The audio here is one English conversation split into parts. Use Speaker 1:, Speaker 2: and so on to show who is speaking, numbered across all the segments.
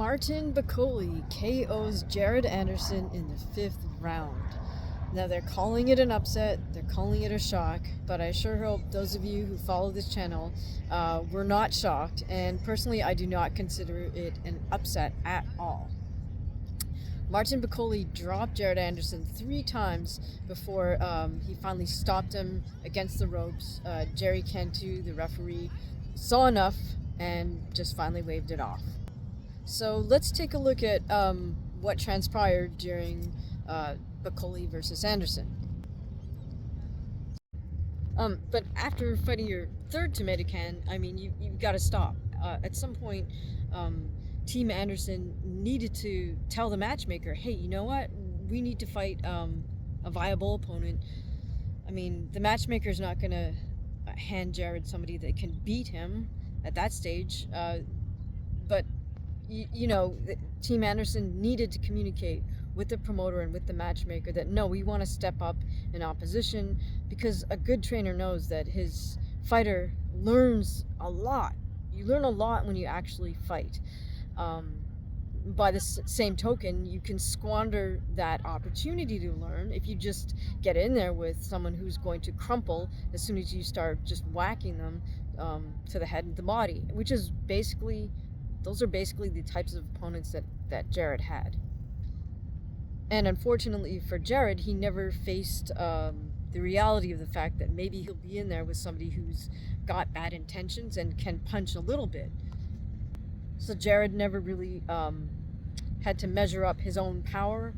Speaker 1: Martin BAKOLE KOs Jared Anderson in the 5th round. Now they're calling it an upset, they're calling it a shock, but I sure hope those of you who follow this channel were not shocked, and personally I do not consider it an upset at all. Martin BAKOLE dropped Jared Anderson 3 times before he finally stopped him against the ropes. Jerry Cantu, the referee, saw enough and just finally waved it off. So let's take a look at what transpired during BAKOLE versus Anderson. But after fighting your third tomato can, I mean, you've got to stop. At some point, Team Anderson needed to tell the matchmaker, hey, you know what? We need to fight a viable opponent. I mean, the matchmaker's not going to hand Jared somebody that can beat him at that stage. But you know, Team Anderson needed to communicate with the promoter and with the matchmaker that no, we want to step up in opposition, because a good trainer knows that his fighter learns a lot. You learn a lot when you actually fight. By the same token, you can squander that opportunity to learn if you just get in there with someone who's going to crumple as soon as you start just whacking them to the head and the body, which is basically, those are basically the types of opponents that Jared had. And unfortunately for Jared, he never faced the reality of the fact that maybe he'll be in there with somebody who's got bad intentions and can punch a little bit. So Jared never really had to measure up his own power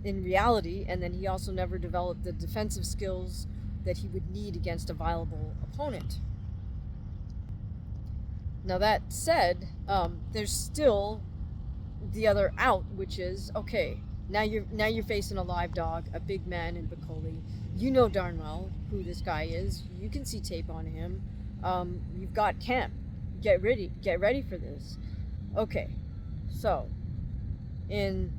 Speaker 1: in reality, and then he also never developed the defensive skills that he would need against a viable opponent. Now that said, there's still the other out, which is, okay, now you're facing a live dog, a big man in BAKOLE. You know darn well who this guy is. You can see tape on him. You've got camp. Get ready for this. Okay, so in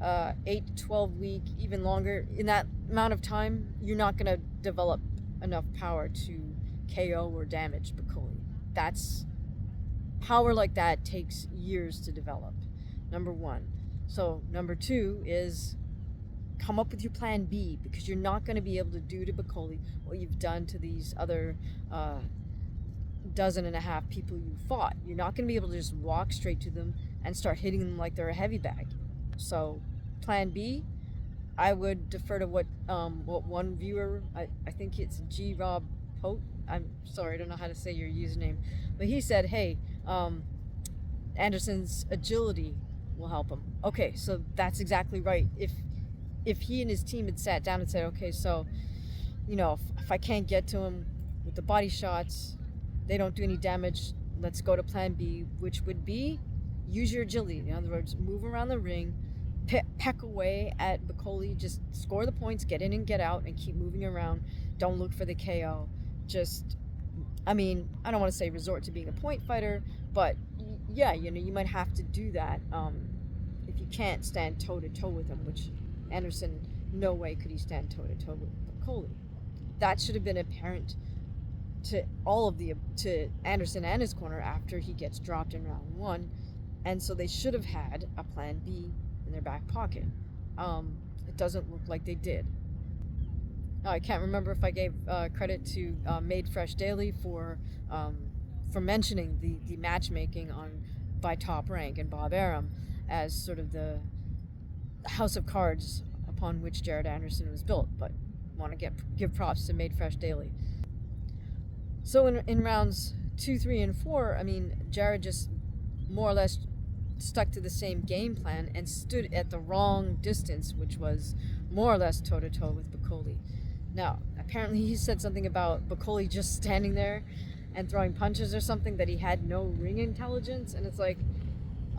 Speaker 1: 8 to 12 week, even longer, in that amount of time, you're not going to develop enough power to KO or damage BAKOLE. That's power like that takes years to develop. Number one. So number two is come up with your plan B, because you're not going to be able to do to BAKOLE what you've done to these other 12.5 people you fought. You're not going to be able to just walk straight to them and start hitting them like they're a heavy bag. So plan B, I would defer to what one viewer, I think it's G Rob Pote, I'm sorry, I don't know how to say your username, but he said, hey, Anderson's agility will help him. Okay, so that's exactly right. If he and his team had sat down and said, okay, so, you know, if I can't get to him with the body shots, they don't do any damage, let's go to plan B, which would be use your agility. In other words, move around the ring, peck away at BAKOLE, just score the points, get in and get out, and keep moving around. Don't look for the KO. Just, I mean, I don't want to say resort to being a point fighter, but yeah, you know, you might have to do that if you can't stand toe-to-toe with him, which Anderson, no way could he stand toe-to-toe with BAKOLE. That should have been apparent to to Anderson and his corner after he gets dropped in round 1, and so they should have had a plan B in their back pocket. It doesn't look like they did. I can't remember if I gave credit to Made Fresh Daily for mentioning the matchmaking by Top Rank and Bob Arum as sort of the house of cards upon which Jared Anderson was built, but want to give props to Made Fresh Daily. So in rounds 2, 3, and 4, I mean, Jared just more or less stuck to the same game plan and stood at the wrong distance, which was more or less toe-to-toe with BAKOLE. Now, apparently he said something about BAKOLE just standing there and throwing punches or something, that he had no ring intelligence, and it's like,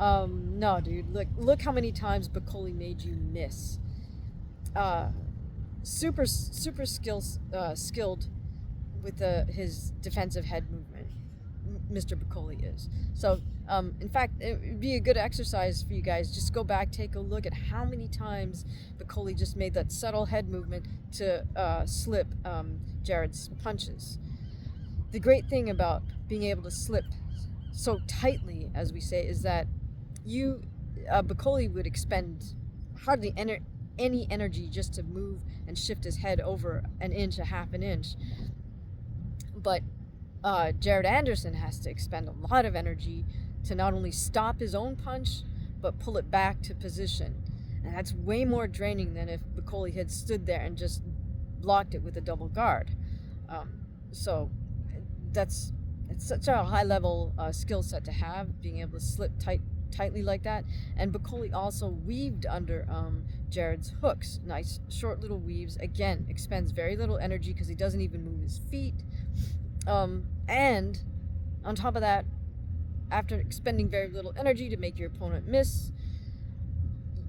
Speaker 1: no, dude, look how many times BAKOLE made you miss. Super skilled with his defensive head movement, Mr. BAKOLE is. So, in fact, it would be a good exercise for you guys. Just go back, take a look at how many times BAKOLE just made that subtle head movement to slip Jared's punches. The great thing about being able to slip so tightly, as we say, is that you Bakole would expend hardly any energy just to move and shift his head over an inch, a half an inch. But Jared Anderson has to expend a lot of energy to not only stop his own punch, but pull it back to position. And that's way more draining than if Bakole had stood there and just blocked it with a double guard. So it's such a high level skill set to have, being able to slip tightly like that. And Bakole also weaved under Jared's hooks, nice short little weaves. Again, expends very little energy because he doesn't even move his feet. And on top of that, after expending very little energy to make your opponent miss,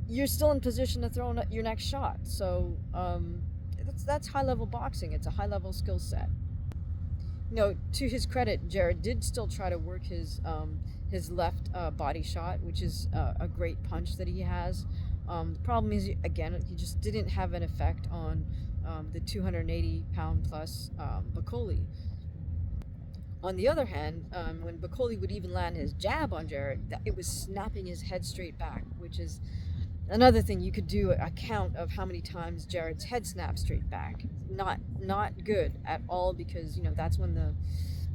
Speaker 1: you're still in position to throw your next shot. So that's high level boxing. It's a high level skill set. To his credit, Jared did still try to work his left body shot, which is a great punch that he has. The problem is, again, he just didn't have an effect on the 280-pound plus Bakole. On the other hand, when Bakole would even land his jab on Jared, it was snapping his head straight back, which is another thing. You could do a count of how many times Jared's head snapped straight back. Not good at all, because that's when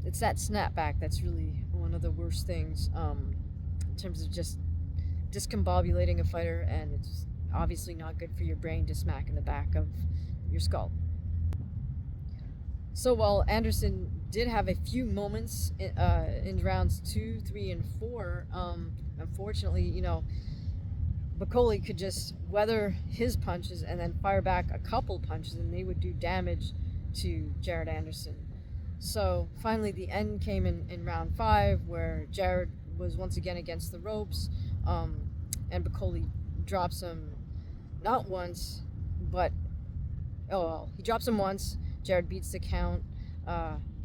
Speaker 1: it's that snapback that's really one of the worst things in terms of just discombobulating a fighter, and it's obviously not good for your brain to smack in the back of your skull. So while Anderson did have a few moments in rounds 2, 3, and 4, unfortunately, Bakole could just weather his punches and then fire back a couple punches, and they would do damage to Jared Anderson. So finally the end came in round 5, where Jared was once again against the ropes, and Bakole drops him not once, but he drops him once. Jared beats the count.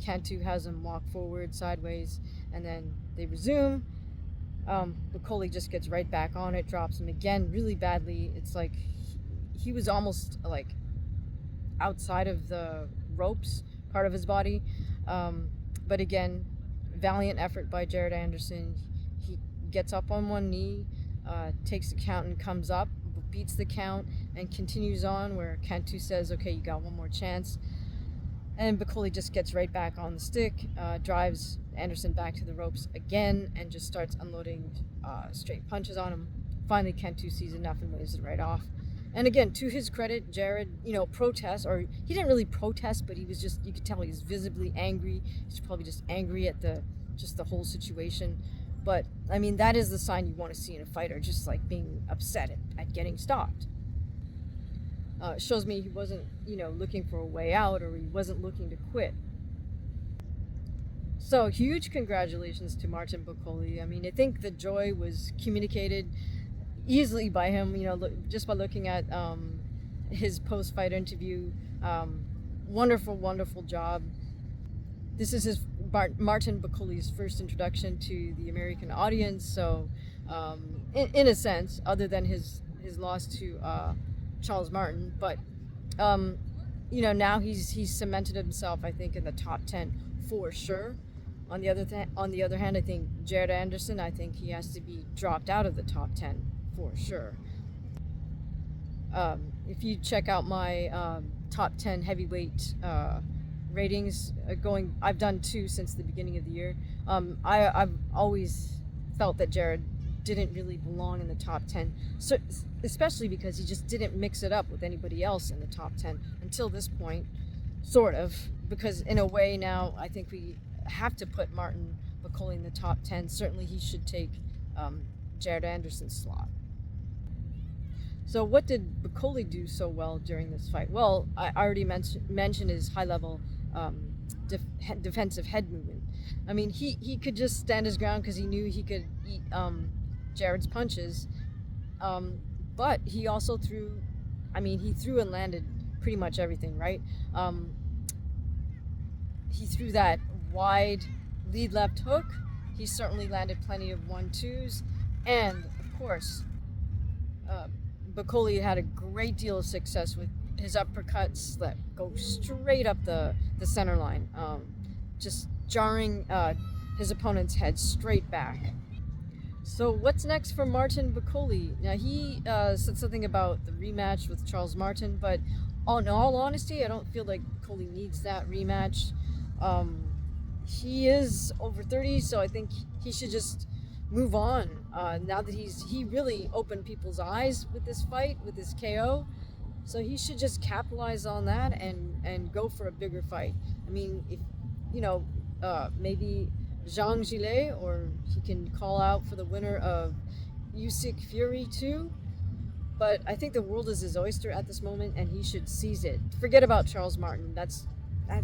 Speaker 1: Cantu has him walk forward sideways, and then they resume. Bakole just gets right back on it, drops him again really badly. It's like he was almost like outside of the ropes part of his body. But again, valiant effort by Jared Anderson. He gets up on one knee, takes the count and comes up, beats the count, and continues on, where Cantu says, okay, you got one more chance. And Bakole just gets right back on the stick, drives Anderson back to the ropes again, and just starts unloading straight punches on him. Finally, Cantu sees enough and waves it right off. And again, to his credit, Jared, protests, or he didn't really protest, but he was just, you could tell he was visibly angry. He's probably just angry at the whole situation. But, I mean, that is the sign you want to see in a fighter, just like being upset at getting stopped. It shows me he wasn't, looking for a way out, or he wasn't looking to quit. So, huge congratulations to Martin Bakole. I mean, I think the joy was communicated easily by him, just by looking at his post-fight interview. Wonderful, wonderful job. This is Martin Bakole's first introduction to the American audience, so in a sense, other than his loss to Charles Martin, but now he's cemented himself, I think, in the top 10 for sure. On the other hand, I think Jared Anderson, I think he has to be dropped out of the top 10 for sure. If you check out my top 10 heavyweight ratings, I've done 2 since the beginning of the year. I've always felt that Jared didn't really belong in the top 10, so, especially because he just didn't mix it up with anybody else in the top 10 until this point, sort of, because in a way now I think we have to put Martin Bakole in the top 10. Certainly he should take Jared Anderson's slot. So what did Bakole do so well during this fight? Well, I already mentioned his high-level defensive head movement. I mean, he could just stand his ground because he knew he could eat Jared's punches, but he also threw and landed pretty much everything, right? He threw that wide lead left hook. He certainly landed plenty of 1-2s, and of course, Bakole had a great deal of success with his uppercuts that go straight up the center line, just jarring his opponent's head straight back. So what's next for Martin BAKOLE? Now he said something about the rematch with Charles Martin, but in all honesty, I don't feel like BAKOLE needs that rematch. Um, he is over 30, so I think he should just move on. Now that he really opened people's eyes with this fight, with this KO, so he should just capitalize on that and go for a bigger fight. I mean, if you know, maybe Zhang Jile, or he can call out for the winner of Usyk Fury too. But I think the world is his oyster at this moment, and he should seize it. Forget about Charles Martin. That's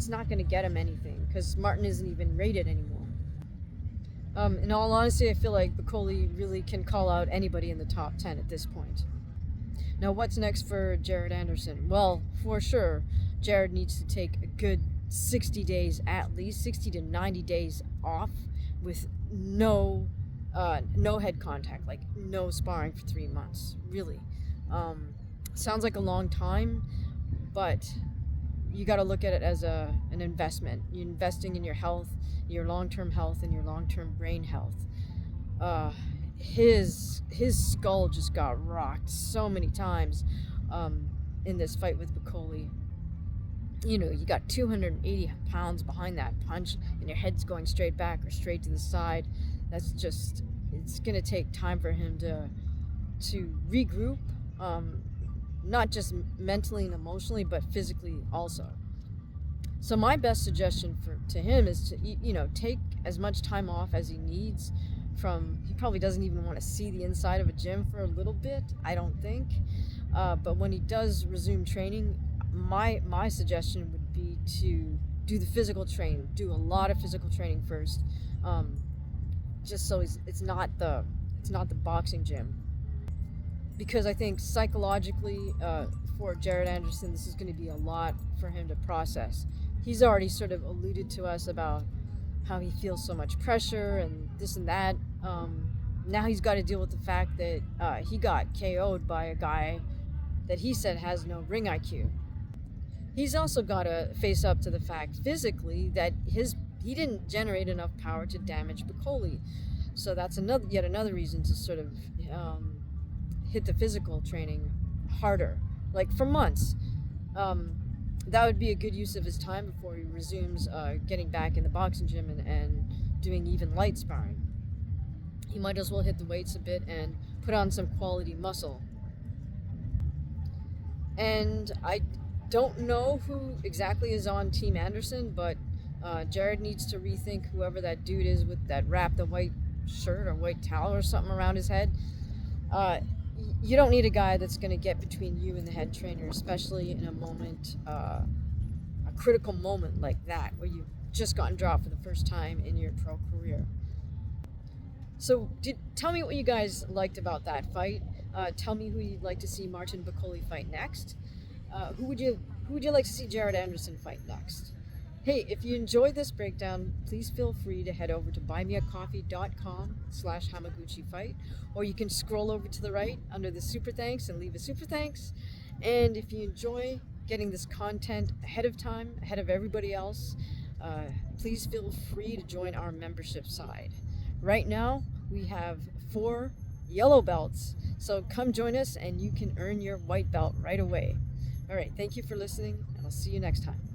Speaker 1: not going to get him anything because Martin isn't even rated anymore. In all honesty, I feel like BAKOLE really can call out anybody in the top 10 at this point. Now, what's next for Jared Anderson? Well, for sure, Jared needs to take a good 60 days, at least 60 to 90 days off with no head contact, like no sparring for 3 months. Really, sounds like a long time, but you got to look at it as an investment. You're investing in your health, your long-term health, and your long-term brain health. His skull just got rocked so many times in this fight with BAKOLE. You know, you got 280 pounds behind that punch, and your head's going straight back or straight to the side. That's just, it's gonna take time for him to regroup, not just mentally and emotionally, but physically also. So my best suggestion to him is to take as much time off as he needs. He probably doesn't even want to see the inside of a gym for a little bit, I don't think. But when he does resume training, my suggestion would be to do the physical training, do a lot of physical training first, just so it's not the boxing gym. Because I think psychologically, for Jared Anderson, this is going to be a lot for him to process. He's already sort of alluded to us about how he feels so much pressure and this and that. Now he's got to deal with the fact that he got KO'd by a guy that he said has no ring IQ. He's also got to face up to the fact physically that he didn't generate enough power to damage BAKOLE. So that's yet another reason to sort of hit the physical training harder, like for months. That would be a good use of his time before he resumes getting back in the boxing gym and doing even light sparring. He might as well hit the weights a bit and put on some quality muscle. And I don't know who exactly is on Team Anderson, but Jared needs to rethink whoever that dude is with that wrap the white shirt or white towel or something around his head. You don't need a guy that's going to get between you and the head trainer, especially in a moment, a critical moment like that, where you've just gotten dropped for the first time in your pro career. So tell me what you guys liked about that fight. Tell me who you'd like to see Martin BAKOLE fight next. Who would you like to see Jared Anderson fight next? Hey, if you enjoyed this breakdown, please feel free to head over to buymeacoffee.com/Hamaguchi-fight, or you can scroll over to the right under the super thanks and leave a super thanks. And if you enjoy getting this content ahead of time, ahead of everybody else, please feel free to join our membership side. Right now, we have 4 yellow belts, so come join us and you can earn your white belt right away. All right, thank you for listening, and I'll see you next time.